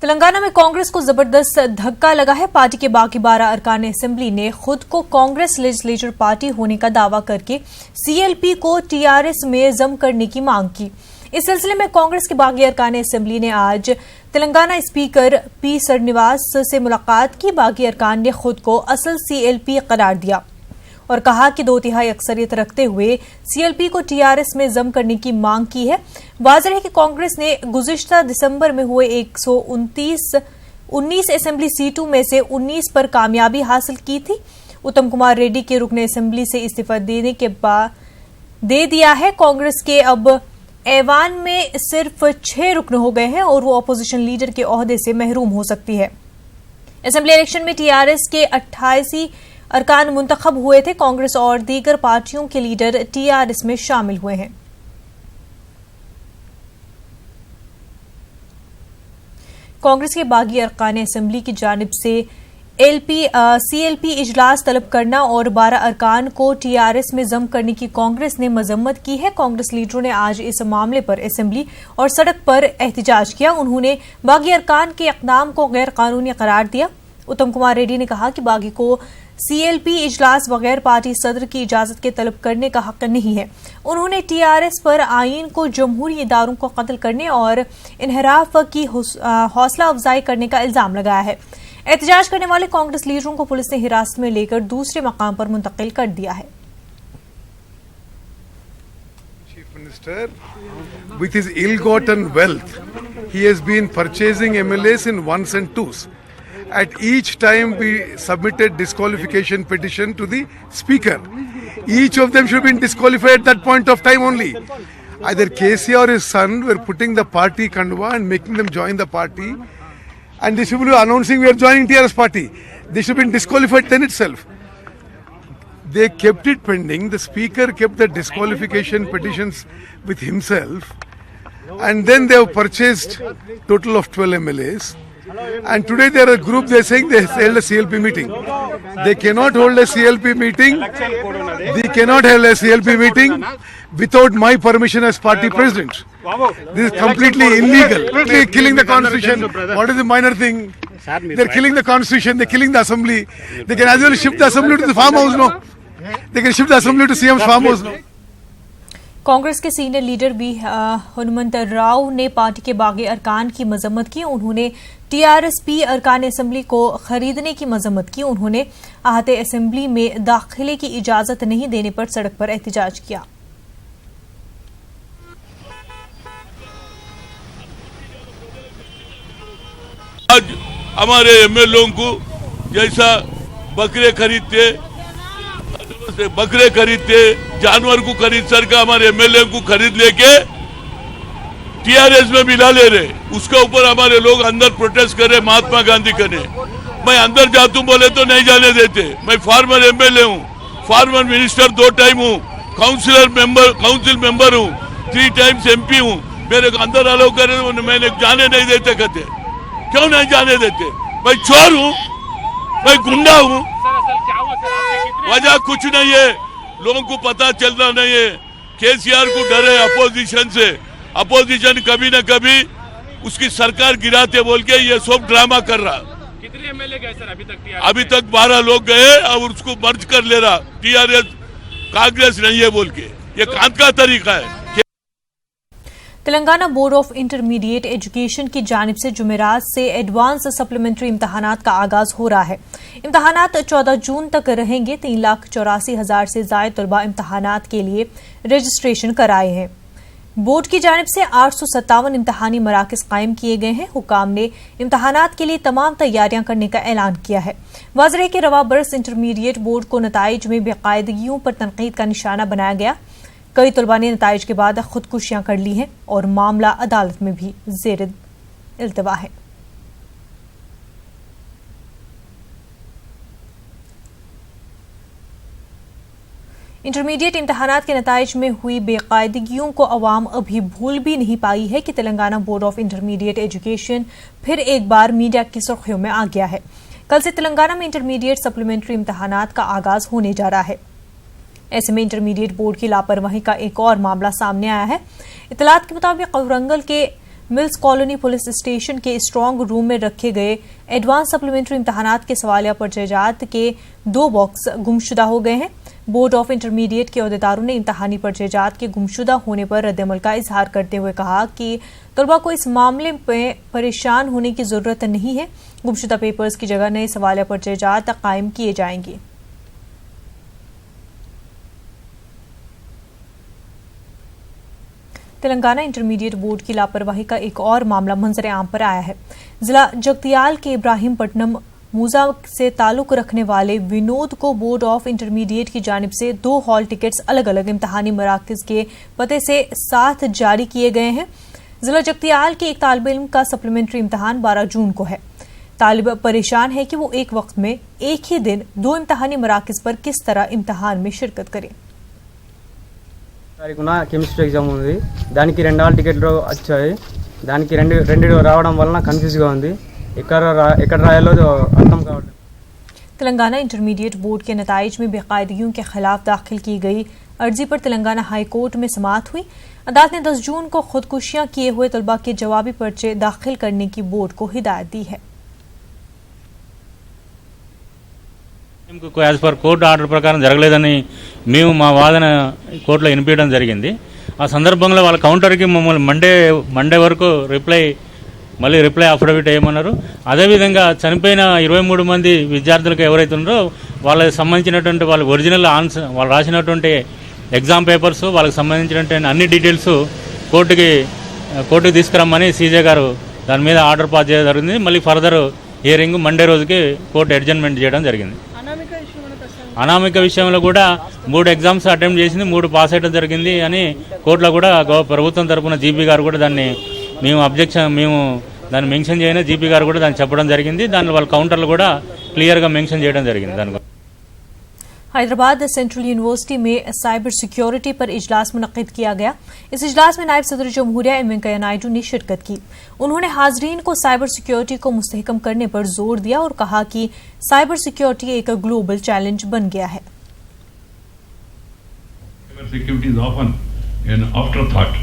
तेलंगाना में कांग्रेस को जबरदस्त धक्का लगा है। पार्टी के बाकी 12 अरकान असेंबली ने खुद को कांग्रेस लेजिस्लेचर पार्टी होने का दावा करके सीएलपी को टीआरएस में जम करने की मांग की। इस सिलसिले में कांग्रेस के बागी अरकान असेंबली ने आज तेलंगाना स्पीकर पी श्रीनिवास से मुलाकात की। बागी अरकान ने खुद को असल सीएलपी करार दिया और कहा कि 2/3 अक्सरियत रखते हुए सीएलपी को टीआरएस में जम करने की मांग की है। वाज़ेह है कि कांग्रेस ने गुज़िश्ता दिसंबर में हुए 119 असेंबली सीटों में से 19 पर कामयाबी हासिल की थी। उत्तम कुमार रेड्डी के रुकने असेंबली से इस्तीफा देने के बाद दे दिया है। कांग्रेस के अब ऐवान में सिर्फ 6 रुकन हो गए हैं और वो अपोजिशन लीडर के ओहदे से महरूम हो सकती है। असेंबली इलेक्शन में टीआरएस के 88 अरकान मुंतखब हुए थे। कांग्रेस और दीगर पार्टियों के लीडर टीआरएस में शामिल हुए हैं। कांग्रेस के बागी अरकान असेंबली की जानिब से सीएलपी इजलास तलब करना और 12 अरकान को टीआरएस में जम करने की कांग्रेस ने मजम्मत की है। कांग्रेस लीडरों ने आज इस मामले पर असेंबली और सड़क पर एहतजाज किया। उन्होंने बागी अरकान के इक़दाम को गैर कानूनी करार दिया। उत्तम कुमार रेड्डी ने कहा कि बागी को सीएलपी इजलास बगैर पार्टी सदर की इजाजत के तलब करने का हक नहीं है। उन्होंने टीआरएस पर आईन को जमहूरी इदारों को कत्ल करने और इनहराफ की हौसला अफजाई करने का इल्जाम लगाया है। एहतजाज करने वाले कांग्रेस लीडरों को पुलिस ने हिरासत में लेकर दूसरे मकाम पर मुंतकिल कर दिया है। Chief minister, with his ill-gotten wealth, he has been purchasing MLAs in ones and twos. At each time we submitted disqualification petition to the speaker. Each of them should have been disqualified at that point of time only. Either KC or his son were putting the party kandwa and making them join the party, and these people were announcing we are joining TRS party. They should have been disqualified then itself. They kept it pending. The speaker kept the disqualification petitions with himself, and then they have purchased total of 12 MLAs. And today they are a group, they are saying they held a CLP meeting. They cannot hold a CLP meeting. They cannot hold a CLP meeting without my permission as party president. This is completely illegal. They are killing the constitution. What is the minor thing? They are killing the constitution. They are killing the assembly. They can as well shift the assembly to the farmhouse now. They can shift the assembly to CM's farmhouse now. Congress के senior leader भी हनुमंत राव ने party के बागी अरकान की मजम्मत की। उन्होंने TRS-P अरकान असेंबली को खरीदने की मजम्मत की। उन्होंने आहते असेंबली में दाखिले की इजाजत नहीं देने पर सड़क पर एहतजाज किया। आज हमारे एमएलए को जैसा बकरे खरीदते जानवर को खरीद सर का हमारे एमएलए को खरीद लेके टीआरएस में मिला ले रहे, उसके ऊपर हमारे लोग अंदर प्रोटेस्ट कर रहे महात्मा गांधी करने। मैं अंदर जाता बोले तो नहीं जाने देते। मैं फार्मर एमएलए हूँ, फार्मर मिनिस्टर 2 टाइम हूँ, काउंसिल मेंबर हूँ, 3 टाइम्स एमपी हूँ। मेरे को अंदर अलाउ करे मैंने जाने नहीं देते कहते। क्यों नहीं जाने देते? मैं चोर हूँ, मैं गुंडा हूँ। वजह कुछ नहीं है, लोगों को पता चलना नहीं है। केसीआर को डर है अपोजिशन से। अपोजिशन कभी न कभी उसकी सरकार गिराते बोल के ये सब ड्रामा कर रहा। कितने एमएलए गए सर अभी तक? अभी तक 12 लोग गए और उसको मर्ज कर ले रहा। टीआरएस कांग्रेस नहीं है बोल के, ये कांत का तरीका है। Telangana board of intermediate education की जानिब से जुमेरात से एडवांस सप्लीमेंट्री इम्तहानात का आगाज हो रहा है। इम्तहानात 14 जून तक रहेंगे। 3,84,000 से ज्यादा तलबा इम्तहानात के लिए रजिस्ट्रेशन कराए हैं। बोर्ड की जानिब से 857 इम्तहानी मराकज कायम किए गए हैं। हुकाम ने इम्तहानात के लिए तमाम तैयारियां करने का ऐलान किया है। वाज़ेह है कि रवा बरस इंटरमीडिएट बोर्ड को नताइज में बेकायदगियों पर तनकीद का निशाना बनाया गया। कई तलबा ने नताइज के बाद खुदकुशियां कर ली हैं और मामला अदालत में भी ज़ेर इल्तवा है। इंटरमीडिएट इम्तहानात के नताइज में हुई बेकायदगियों को अवाम अभी भूल भी नहीं पाई है कि Telangana board of intermediate education फिर एक बार मीडिया की सुर्खियों में आ गया है। कल से तेलंगाना में इंटरमीडिएट सप्लीमेंट्री इम्तहानात का आगाज होने जा रहा है। ऐसे में इंटरमीडिएट बोर्ड की लापरवाही का एक और मामला सामने आया है। इतलात के मुताबिक वरंगल के मिल्स कॉलोनी पुलिस स्टेशन के स्ट्रांग रूम में रखे गए एडवांस सप्लीमेंट्री इम्तहानात के सवालिया पर्चेजात के 2 बॉक्स गुमशुदा हो गए हैं। बोर्ड ऑफ इंटरमीडिएट के अहदेदारों ने इम्तहानी पर्चेजात के गुमशुदा होने पर रद्दअमल का इजहार करते हुए कहा कि तलबा को इस मामले में परेशान होने की जरूरत नहीं है। गुमशुदा पेपर्स की जगह नए सवालिया पर्चेजात कायम किए जाएंगे। तेलंगाना इंटरमीडिएट बोर्ड की लापरवाही का एक और मामला मंजर आम पर आया है। जिला जगतियाल के इब्राहिमपट्टनम मूजा से ताल्लुक रखने वाले विनोद को बोर्ड ऑफ इंटरमीडिएट की जानिब से 2 हॉल टिकट्स अलग अलग इम्तहानी मराकज के पते से साथ जारी किए गए हैं। जिला जगतियाल के एक तालिब इल्म का सप्लीमेंट्री इम्तहान 12 जून को है। तालिब परेशान है कि वो एक वक्त में एक ही दिन 2 इम्तहानी मराकज पर किस तरह इम्तहान में शिरकत करें। తారీఖున కెమిస్ట్రీ ఎగ్జామ్ ఉంది, దానికి 2 హాల్ టికెట్లు వచ్చాయి. దానికి రెండు రావడం వలన కన్ఫ్యూజ్గా ఉంది, ఎక్కడ రాయాలో అర్థం కావట్లేదు। तेलंगाना इंटरमीडिएट बोर्ड के नताइज में बेकायदगियों के खिलाफ दाखिल की गई अर्जी पर तेलंगाना हाई कोर्ट में समाअत हुई। अदालत ने 10 जून को खुदकुशियां किए हुए तलबा के जवाबी पर्चे दाखिल करने की बोर्ड को हिदायत दी है। యాజ్ పర్ కోర్టు ఆర్డర్ ప్రకారం జరగలేదని మేము మా వాదన కోర్టులో వినిపించడం జరిగింది। ఆ సందర్భంలో వాళ్ళ కౌంటర్కి మమ్మల్ని మండే వరకు రిప్లై అఫిడవిట్ వేయమన్నారు। అదేవిధంగా చనిపోయిన 23 మంది విద్యార్థులకు ఎవరైతే ఉన్నారో వాళ్ళకి సంబంధించినటువంటి వాళ్ళ ఒరిజినల్ ఆన్సర్, వాళ్ళు రాసినటువంటి ఎగ్జామ్ పేపర్స్, వాళ్ళకి సంబంధించినటువంటి అన్ని డీటెయిల్స్ కోర్టుకి తీసుకురమ్మని సీజే గారు దాని మీద ఆర్డర్ పాస్ చేయడం జరిగింది। మళ్ళీ ఫర్దర్ హియరింగ్ మండే రోజుకి కోర్టు అడ్జర్న్మెంట్ చేయడం జరిగింది। అనామిక విషయంలో కూడా 3 ఎగ్జామ్స్ అటెంప్ట్ చేసింది, 3 పాస్ అయ్యడం జరిగింది అని కోర్టులో కూడా ప్రభుత్వం తరఫున జీపీ గారు కూడా దాన్ని దాన్ని మెన్షన్ చేయని జీపీ గారు కూడా దాన్ని చెప్పడం జరిగింది। దాన్ని వాళ్ళ కౌంటర్లు కూడా క్లియర్గా మెన్షన్ చేయడం జరిగింది। దాని हैदराबाद सेंट्रल यूनिवर्सिटी में साइबर सिक्योरिटी पर इजलास मुनक्किद किया गया। इस इजलास में नायब सदर जमहूरिया एम वेंकैया नायडू ने शिरकत की। उन्होंने हाजरीन को साइबर सिक्योरिटी को मुस्तहकम करने पर जोर दिया और कहा कि साइबर सिक्योरिटी एक ग्लोबल चैलेंज बन गया है। Cyber security is often an afterthought.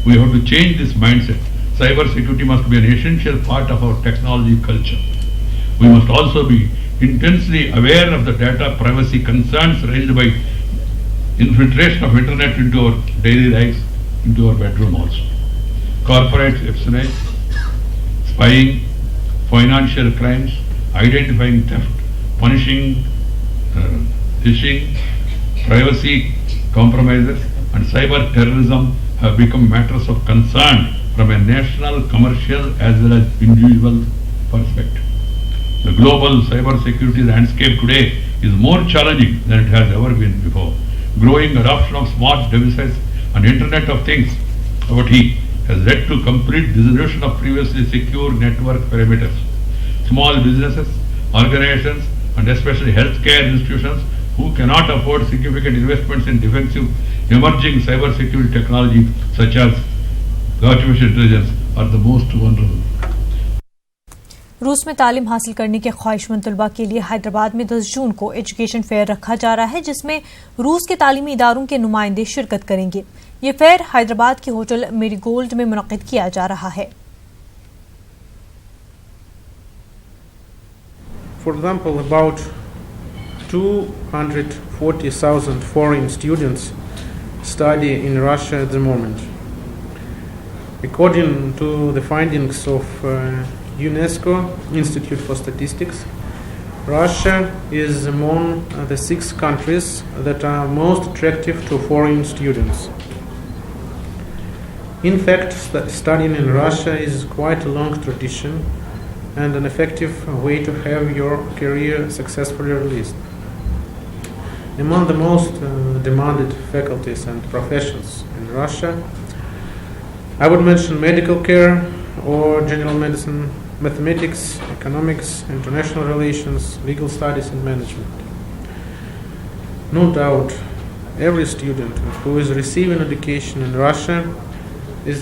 We have to change this mindset. Cyber security must be an essential part of our technology culture. We must also be intensely aware of the data privacy concerns raised by infiltration of internet into our daily lives, into our bedroom also. Corporate espionage, spying, financial crimes, identifying theft, punishing phishing, privacy compromises and cyber terrorism have become matters of concern from a national, commercial as well as individual perspective. The global cyber security landscape today is more challenging than it has ever been before. Growing adoption of smart devices and Internet of Things (IoT) has led to complete dissolution of previously secure network perimeters. Small businesses, organizations and especially healthcare institutions who cannot afford significant investments in defensive emerging cyber security technology such as artificial intelligence are the most vulnerable. रूस में तालीम हासिल करने के ख्वाहिशमंद तलबा के लिए हैदराबाद में 10 जून को एजुकेशन फेयर रखा जा रहा है, जिसमें रूस के तालीमी इदारों के नुमाइंदे शिरकत करेंगे। ये फेयर हैदराबाद के होटल मेरीगोल्ड में मुनक्किद किया जा रहा है। For example, about 240,000 foreign students study in Russia at the moment. According to the findings of UNESCO Institute for Statistics, Russia is among the 6 countries that are most attractive to foreign students. In fact, studying in Russia is quite a long tradition and an effective way to have your career successfully realized. Among the most demanded faculties and professions in Russia, I would mention medical care or general medicine, mathematics, economics, international relations, legal studies and management. No doubt, every student who is receiving education in Russia is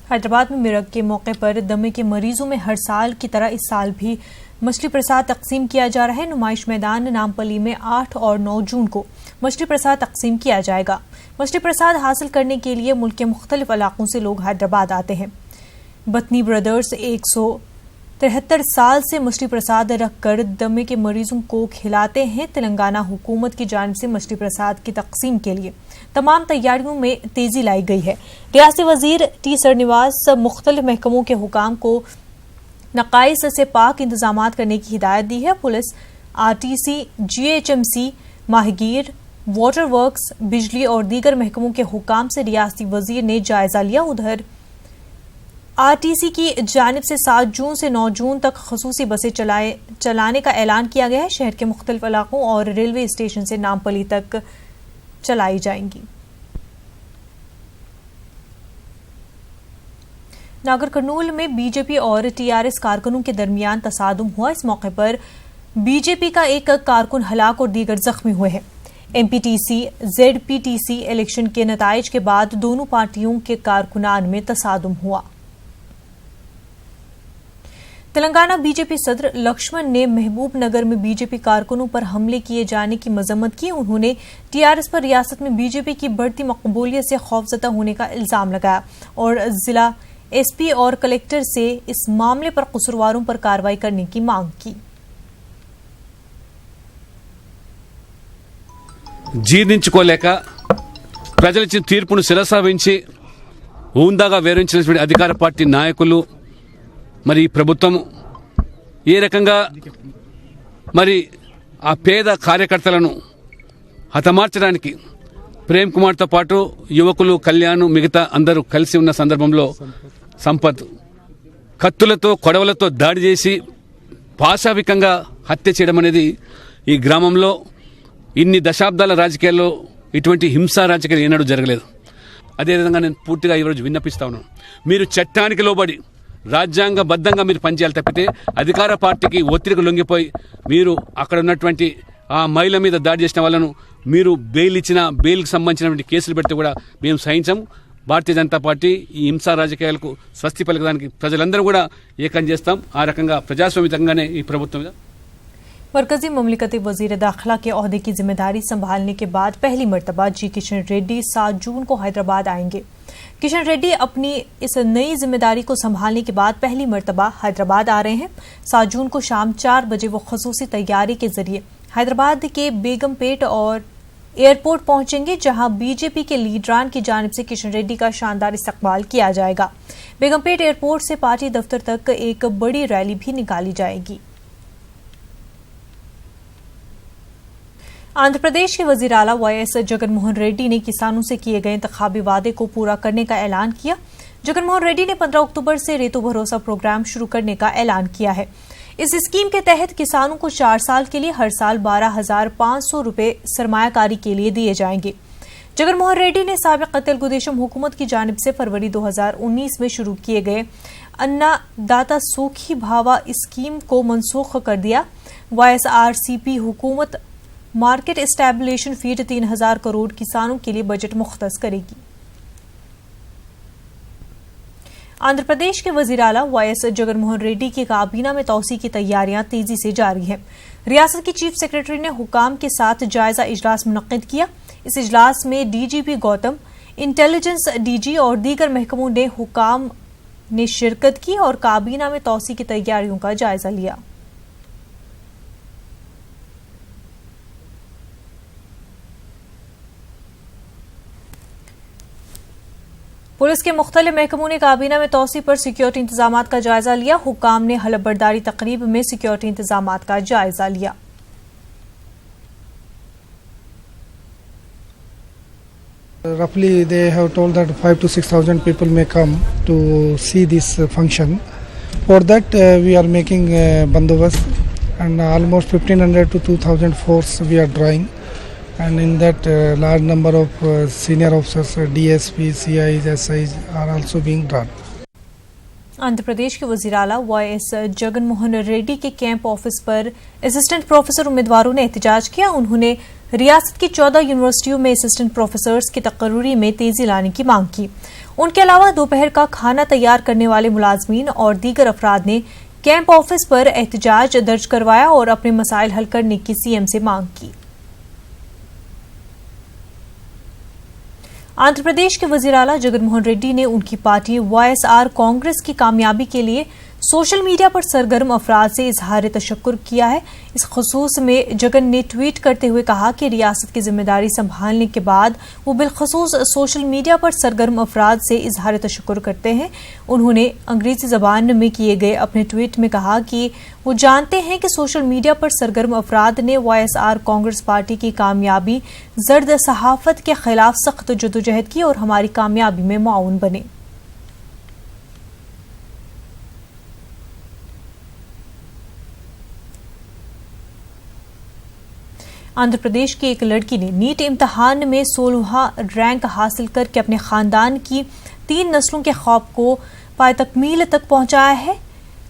Hyderabad में मिरग के मौके पर दमे के मरीजों में हर साल की तरह इस साल भी मछली प्रसाद तकसीम किया जा रहा है। नुमाइश मैदान नामपली में 8 और 9 जून को मछली प्रसाद तकसीम किया जाएगा। मछली प्रसाद हासिल करने के लिए मुल्क के मुख्तलिफ इलाकों से लोग हैदराबाद आते हैं। बतनी ब्रदर्स 173 साल से मछली प्रसाद रखकर दमे के मरीजों को खिलाते हैं। तेलंगाना हुकूमत की जानिब से मछली प्रसाद की तकसीम के लिए तमाम तैयारियों में तेजी लाई गई है। रियासती वजीर टी श्रीनिवास मुख्तलिफ महकमों के हुकाम को नकाइस से पाक इंतजामात करने की हिदायत दी है। पुलिस, आरटीसी, जीएचएमसी, माहिगीर, वाटर वर्क्स, बिजली और दीगर महकमों के हुकाम से रियासती वजीर ने जायजा लिया। उधर आरटीसी की जानिब से 7 जून से 9 जून तक खसूसी बसें चलाने का ऐलान किया गया है। शहर के मुख्तलिफ इलाकों और रेलवे स्टेशन से नामपली तक चलाई जाएंगी। नागर कर्नूल में बीजेपी और टीआरएस कारकुनों के दरमियान तसादुम हुआ। इस मौके पर बीजेपी का एक कारकुन हलाक और दीगर जख्मी हुए हैं। एमपीटीसी जेडपीटीसी इलेक्शन के नताइज के बाद दोनों पार्टियों के कारकुनान में तसादुम हुआ। तेलंगाना बीजेपी सदर लक्ष्मण ने महबूब नगर में बीजेपी कारकुनों पर हमले किए जाने की मजम्मत की। उन्होंने टीआरएस पर रियासत में बीजेपी की बढ़ती मकबूलियत से खौफजदा होने का इल्जाम लगाया और जिला एसपी और कलेक्टर से इस मामले पर कसूरवारों पर कार्रवाई करने की मांग की। జీర్ణించుకోలేక ప్రజలిచ్చిన తీర్పును శిరసావహించి ఊందాగా వివరించినటువంటి అధికార పార్టీ నాయకులు మరి ప్రభుత్వం ఏ రకంగా మరి ఆ పేద కార్యకర్తలను హతమార్చడానికి ప్రేమ్ కుమార్తో పాటు యువకులు కళ్యాణ్ మిగతా అందరూ కలిసి ఉన్న సందర్భంలో సంపత్ కత్తులతో కొడవలతో దాడి చేసి పాశావికంగా హత్య చేయడం అనేది ఈ గ్రామంలో ఇన్ని దశాబ్దాల రాజకీయాల్లో ఇటువంటి హింసా రాజకీయాలు ఏనాడు జరగలేదు. అదేవిధంగా నేను పూర్తిగా ఈరోజు విన్నపిస్తా ఉన్నాను, మీరు చట్టానికి లోబడి రాజ్యాంగబద్ధంగా మీరు పనిచేయాలి తప్పితే అధికార పార్టీకి ఒత్తిడికి లొంగిపోయి మీరు అక్కడ ఉన్నటువంటి ఆ మహిళ మీద దాడి చేసిన వాళ్ళను మీరు బెయిల్ ఇచ్చిన బెయిల్కి సంబంధించినటువంటి కేసులు పెడితే కూడా మేము సహించాము. భారతీయ జనతా పార్టీ ఈ హింసా రాజకీయాలకు స్వస్తి పలకడానికి ప్రజలందరూ కూడా ఏకం చేస్తాం. ఆ రకంగా ప్రజాస్వామ్యంగానే ఈ ప్రభుత్వం మీద मरकजी ममलिकती वजीर दाखिला के ओहदे की जिम्मेदारी संभालने के बाद पहली मरतबा जी किशन रेड्डी 7 जून को हैदराबाद आएंगे। किशन रेड्डी अपनी इस नई जिम्मेदारी को संभालने के बाद पहली मरतबा हैदराबाद आ रहे हैं। 7 जून को शाम 4 बजे वो खसूसी तैयारी के जरिए हैदराबाद के बेगमपेट और एयरपोर्ट पहुंचेंगे, जहां बीजेपी के लीडरान की जानिब से किशन रेड्डी का शानदार इस्तकबाल किया जाएगा। बेगमपेट एयरपोर्ट से पार्टी दफ्तर तक एक बड़ी रैली भी निकाली जाएगी। आंध्र प्रदेश के वजीर आला वाईएस जगनमोहन रेड्डी ने किसानों से किए गए इंतखाबी वादे को पूरा करने का ऐलान किया। जगनमोहन रेड्डी ने 15 अक्टूबर से रेतु भरोसा प्रोग्राम शुरू करने का ऐलान किया है। इस स्कीम के तहत किसानों को 4 साल के लिए हर साल 12,500 रुपए सरमायाकारी के लिए दिए जाएंगे। जगनमोहन रेड्डी ने साबिक तेलुगुदेशम हुकूमत की जानिब से फरवरी 2019 में शुरू किए गए अन्नदाता सूखी भावा स्कीम को मनसूख कर दिया। वाईएसआरसीपी हुकूमत मार्केट एस्टैब्लिशन फीड 3,000 करोड़ किसानों के लिए बजट मुख्तस करेगी। आंध्र प्रदेश के वजीर आला वाईएस जगनमोहन रेड्डी की काबीना में तौसी की तैयारियां तेजी से जारी हैं। रियासत की चीफ सेक्रेटरी ने हुकाम के साथ जायजा इजलास मुनक्किद किया। इस इजलास में डीजीपी गौतम, इंटेलिजेंस डीजी और दीगर महकमों ने हुकाम ने शिरकत की और काबीना में तौसी की तैयारियों का जायजा लिया। पुलिस के मुख्तलिफ महकमों ने काबीना में तौसी पर सिक्योरिटी इंतजामात का जायजा लिया। हुकाम ने हलफबरदारी तकरीब में सिक्योरिटी इंतजामात का जायजा लिया। Roughly they have told that 5,000 to 6,000 people may come to see this function. For that we are making bandobast and almost 1,500 to 2,000 force we are drawing. And in that large number of senior officers, DSP, CIs, SIs are also being drawn. Andhra Pradesh के वजीर आला YS Jaganmohan Reddy के camp office पर assistant professor उम्मीदवारों ने एहतजाज किया। उन्होंने रियासत की 14 यूनिवर्सिटियों में असिस्टेंट प्रोफेसर्स की तकर्री में तेजी लाने की मांग की। उनके अलावा दोपहर का खाना तैयार करने वाले मुलाजमीन और दीगर अफराद ने कैंप ऑफिस पर एहतजाज दर्ज करवाया और अपने मसाइल हल करने की सीएम से मांग की। आंध्र प्रदेश के वजीर आला जगन मोहन रेड्डी ने उनकी पार्टी वाईएसआर कांग्रेस की कामयाबी के लिए सोशल मीडिया पर सरगर्म अफराद से इजहार तशक्कुर किया है। इस खुसूस में जगन ने ट्वीट करते हुए कहा कि रियासत की जिम्मेदारी संभालने के बाद वो बिलखसूस सोशल मीडिया पर सरगर्म अफराद से इजहार तशक्कुर करते हैं। उन्होंने अंग्रेजी जबान में किए गए अपने ट्वीट में कहा कि वो जानते हैं कि सोशल मीडिया पर सरगर्म अफराद ने वाईएसआर कांग्रेस पार्टी की कामयाबी, जर्द सहाफत के खिलाफ सख्त जदोजहद की और हमारी कामयाबी में मुआवन बने। आंध्र प्रदेश की एक लड़की ने नीट इम्तिहान में 16वां रैंक हासिल करके अपने खानदान की 3 नस्लों के ख्वाब को पायतकमील तक पहुंचाया है।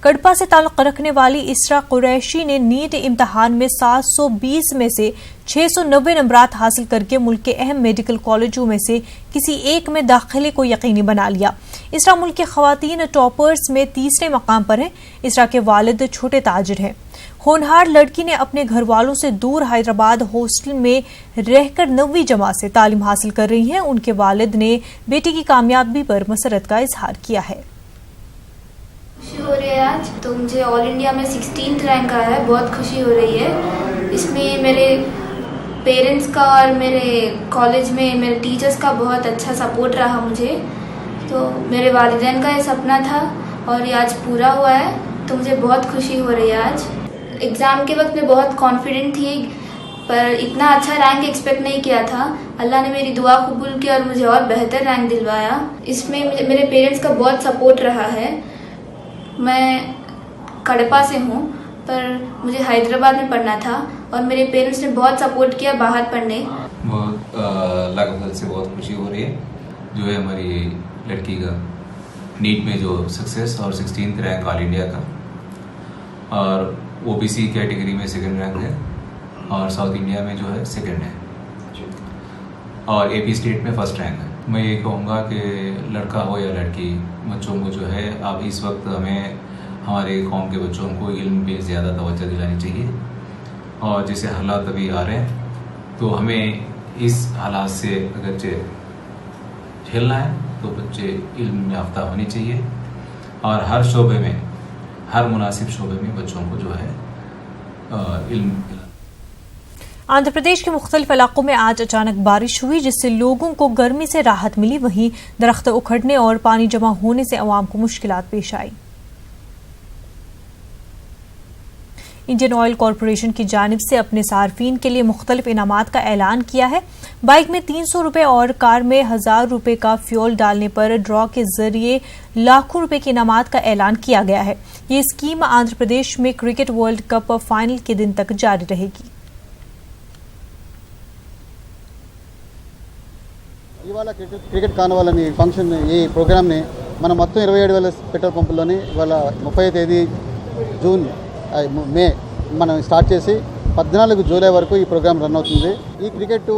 कड़पा से ताल्लुक रखने वाली इसरा कुरैशी ने नीट इम्तिहान में 720 में से 690 नंबरात हासिल करके मुल्क के अहम मेडिकल कॉलेजों में से किसी एक में दाखिले को यकीनी बना लिया। इसरा मुल्क के खवातीन टॉपर्स में तीसरे मकाम पर हैं। इसरा के वालिद छोटे ताजिर हैं। होनहार लड़की ने अपने घर वालों से दूर हैदराबाद हॉस्टल में रहकर 9वीं जमात से तालीम हासिल कर रही हैं। उनके वालिद ने बेटी की कामयाबी पर मसरत का इजहार किया है। खुशी हो रही है आज, तो मुझे ऑल इंडिया में 16th रैंक आया है, बहुत खुशी हो रही है। इसमें मेरे पेरेंट्स का और मेरे कॉलेज में मेरे टीचर्स का बहुत अच्छा सपोर्ट रहा मुझे। तो मेरे वालिदैन का ये सपना था और ये आज पूरा हुआ है, तो मुझे बहुत खुशी हो रही है आज। एग्ज़ाम के वक्त मैं बहुत कॉन्फिडेंट थी, पर इतना अच्छा रैंक एक्सपेक्ट नहीं किया था। अल्लाह ने मेरी दुआ कबूल की और मुझे और बेहतर रैंक दिलवाया। इसमें मेरे पेरेंट्स का बहुत सपोर्ट रहा है। मैं कड़पा से हूँ, पर मुझे हैदराबाद में पढ़ना था और मेरे पेरेंट्स ने बहुत सपोर्ट किया बाहर पढ़ने। बहुत अल्लाह के फजल से बहुत खुशी हो रही है जो है हमारी लड़की का नीट में जो सक्सेस और 16th रैंक ऑल इंडिया का, और ओबीसी कैटेगरी में 2nd रैंक है और साउथ इंडिया में जो है 2nd है और एपी स्टेट में 1st रैंक है। मैं ये कहूँगा कि लड़का हो या लड़की, बच्चों को जो है अब इस वक्त हमें हमारे कौम के बच्चों को इल्म पे ज़्यादा तवज्जो दिलानी चाहिए। और जैसे हालात अभी आ रहे हैं तो हमें इस हालात से अगरचे झेलना है तो बच्चे इल्म याफ्ता होनी चाहिए और हर शोबे में, हर मुनासिब शोबे में बच्चों को जो है इल्म। आंध्र प्रदेश के मुख्तलिफ इलाकों में आज अचानक बारिश हुई जिससे लोगों को गर्मी से राहत मिली। वहीं दरख्त उखड़ने और पानी जमा होने से अवाम को मुश्किलात पेश आई। इंडियन ऑयल कॉरपोरेशन की जानिब से अपने सार्फिन के लिए मुख्तलिफ इनामात का ऐलान किया है। बाइक में 300 रुपये और कार में 1000 रुपये का फ्यूल डालने पर ड्रॉ के जरिए लाखों रुपए के इनामात का ऐलान किया गया है। ये स्कीम आंध्र प्रदेश में क्रिकेट वर्ल्ड कप फाइनल के दिन तक जारी रहेगी। ఇవాళ క్రికెట్ కార్నివాల్ అనే ఫంక్షన్, ఈ ప్రోగ్రామ్ని మనం మొత్తం 27,000 పెట్రోల్ పంపుల్లోని ఇవాళ 30వ తేదీ మే మనం స్టార్ట్ చేసి 14 జూలై వరకు ఈ ప్రోగ్రామ్ రన్ అవుతుంది. ఈ క్రికెట్,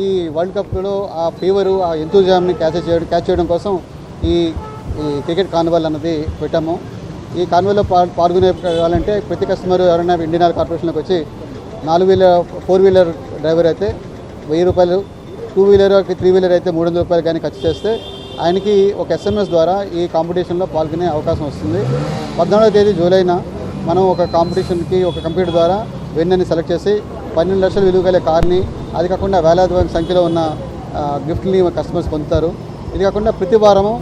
ఈ వరల్డ్ కప్లో ఆ ఫీవరు, ఆ ఎంతూజియామ్ని క్యాచ్ చేయడం కోసం ఈ క్రికెట్ కార్నివాల్ అన్నది పెట్టాము. ఈ కార్నివాల్లో పాల్గొనేవాలంటే ప్రతి కస్టమర్ ఎవరైనా ఇండియన్ ఆయిల్ కార్పొరేషన్లోకి వచ్చి 4 వీలర్ డ్రైవర్ అయితే 1000 రూపాయలు, 2 వీలర్ 3 వీలర్ అయితే 300 రూపాయలు కానీ ఖర్చు చేస్తే ఆయనకి ఒక SMS ద్వారా ఈ కాంపిటీషన్లో పాల్గొనే అవకాశం వస్తుంది. 14వ తేదీ జూలైన మనం ఒక కాంపిటీషన్కి ఒక కంప్యూటర్ ద్వారా విన్నర్ని సెలెక్ట్ చేసి 12 లక్షల విలువ గల కార్ని, అది కాకుండా వేలాది సంఖ్యలో ఉన్న గిఫ్ట్ని కస్టమర్స్ పొందుతారు. ఇది కాకుండా ప్రతి వారము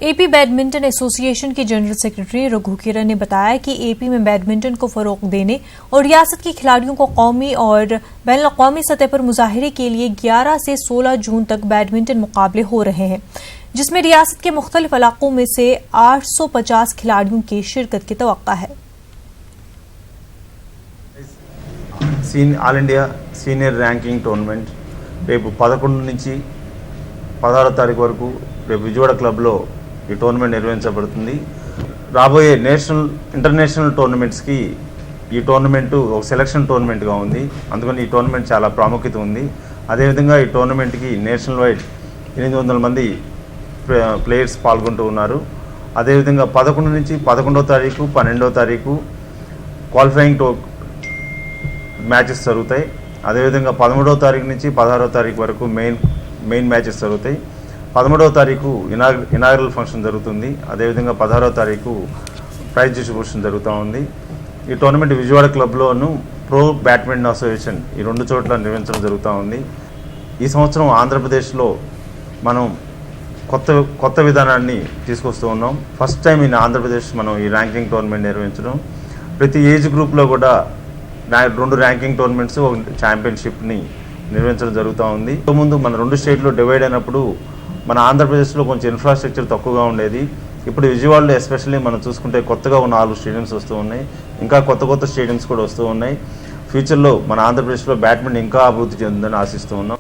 एपी बैडमिंटन एसोसिएशन के जनरल सेक्रेटरी रघु किरण ने बताया कि एपी में बैडमिंटन को फरोग देने और रियासत के खिलाड़ियों को कौमी और बैनुल-अक़वामी सतह पर मुजाहिरे के लिए 11 से 16 जून तक बैडमिंटन मुकाबले हो रहे हैं, जिसमें रियासत के मुख्तलिफ इलाकों में से 850 खिलाड़ियों की शिरकत की तवक्का है। All India senior ranking tournament రేపు 11 నుంచి 16 తారీఖు వరకు రేపు విజయవాడ క్లబ్లో ఈ టోర్నమెంట్ నిర్వహించబడుతుంది. రాబోయే ఇంటర్నేషనల్ టోర్నమెంట్స్కి ఈ టోర్నమెంట్ ఒక సెలక్షన్ టోర్నమెంట్గా ఉంది. అందుకని ఈ టోర్నమెంట్ చాలా ప్రాముఖ్యత ఉంది. అదేవిధంగా ఈ టోర్నమెంట్కి నేషనల్ వైడ్ 800 మంది ప్లేయర్స్ పాల్గొంటూ ఉన్నారు. అదేవిధంగా 11 నుంచి 11వ తారీఖు 12వ తారీఖు క్వాలిఫైయింగ్ మ్యాచెస్ జరుగుతాయి. అదేవిధంగా 13వ తారీఖు నుంచి 16వ తారీఖు వరకు మెయిన్ మెయిన్ మ్యాచెస్ జరుగుతాయి. 13వ తారీఖు ఇనాగరల్ ఫంక్షన్ జరుగుతుంది. అదేవిధంగా 16వ తారీఖు ప్రైజ్ డిస్ట్రిబ్యూషన్ జరుగుతూ ఉంది. ఈ టోర్నమెంట్ విజయవాడ క్లబ్లోను ప్రో బ్యాడ్మింటన్ అసోసియేషన్ ఈ 2 చోట్ల నిర్వహించడం జరుగుతూ ఉంది. ఈ సంవత్సరం ఆంధ్రప్రదేశ్లో మనం కొత్త విధానాన్ని తీసుకొస్తూ ఉన్నాం. ఫస్ట్ టైం ఇన్ ఆంధ్రప్రదేశ్ మనం ఈ ర్యాంకింగ్ టోర్నమెంట్ నిర్వహించడం. ప్రతి ఏజ్ గ్రూప్లో కూడా 2 ర్యాంకింగ్ టోర్నమెంట్స్, ఒక ఛాంపియన్షిప్ని నిర్వహించడం జరుగుతూ ఉంది. ముందు మన 2 స్టేట్లో డివైడ్ అయినప్పుడు మన ఆంధ్రప్రదేశ్లో కొంచెం ఇన్ఫ్రాస్ట్రక్చర్ తక్కువగా ఉండేది. ఇప్పుడు విజయవాడలో ఎస్పెషల్లీ మనం చూసుకుంటే కొత్తగా 4 స్టేడియంస్ వస్తూ ఉన్నాయి. ఇంకా కొత్త స్టేడియంస్ కూడా వస్తూ ఉన్నాయి. ఫ్యూచర్లో మన ఆంధ్రప్రదేశ్లో బ్యాడ్మింటన్ ఇంకా అభివృద్ధి చెందుతుందని ఆశిస్తూ ఉన్నాం.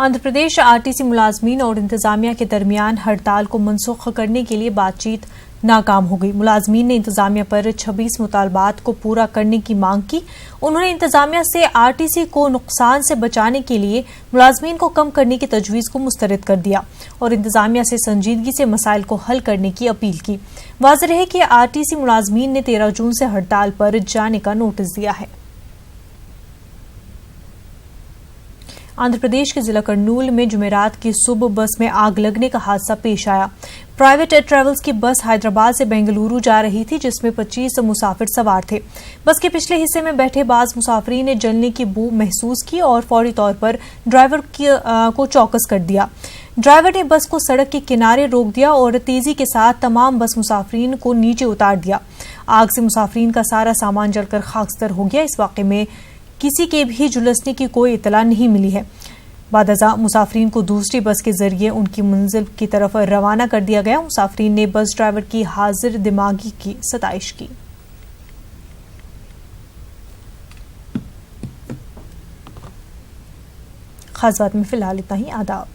आंध्र प्रदेश आरटीसी मुलाजमीन और इंतजामिया के दरमियान हड़ताल को मनसूख करने के लिए बातचीत नाकाम हो गई। मुलाजमीन ने इंतजामिया पर 26 मुतालबात को पूरा करने की मांग की। उन्होंने इंतजामिया से आरटीसी को नुकसान से बचाने के लिए मुलाजमीन को कम करने की तजवीज़ को मुस्तरद कर दिया और इंतजामिया से संजीदगी से मसाइल को हल करने की अपील की। वाज़ेह है कि आरटीसी मुलाजमीन ने 13 जून से हड़ताल पर जाने का नोटिस दिया है। आंध्र प्रदेश के जिला कर्नूल में जुमेरात की सुबह बस में आग लगने का हादसा पेश आया। प्राइवेट ट्रेवल्स की बस हैदराबाद से बेंगलुरु जा रही थी, जिसमें 25 मुसाफिर सवार थे। बस के पिछले हिस्से में बैठे बाज मुसाफिरीन ने जलने की बू महसूस की और फौरी तौर पर ड्राइवर को चौकस कर दिया। ड्राइवर ने बस को सड़क के किनारे रोक दिया और तेजी के साथ तमाम बस मुसाफिरीन को नीचे उतार दिया। आग से मुसाफिरीन का सारा सामान जलकर खाकस्तर हो गया। इस वाक़े में किसी के भी झुलसने की कोई इतला नहीं मिली है। बादअज़ा मुसाफिरीन को दूसरी बस के जरिए उनकी मंजिल की तरफ रवाना कर दिया गया। मुसाफिरीन ने बस ड्राइवर की हाजिर दिमागी की सताइश की। खास बात में फिलहाल इतना ही। आदाब।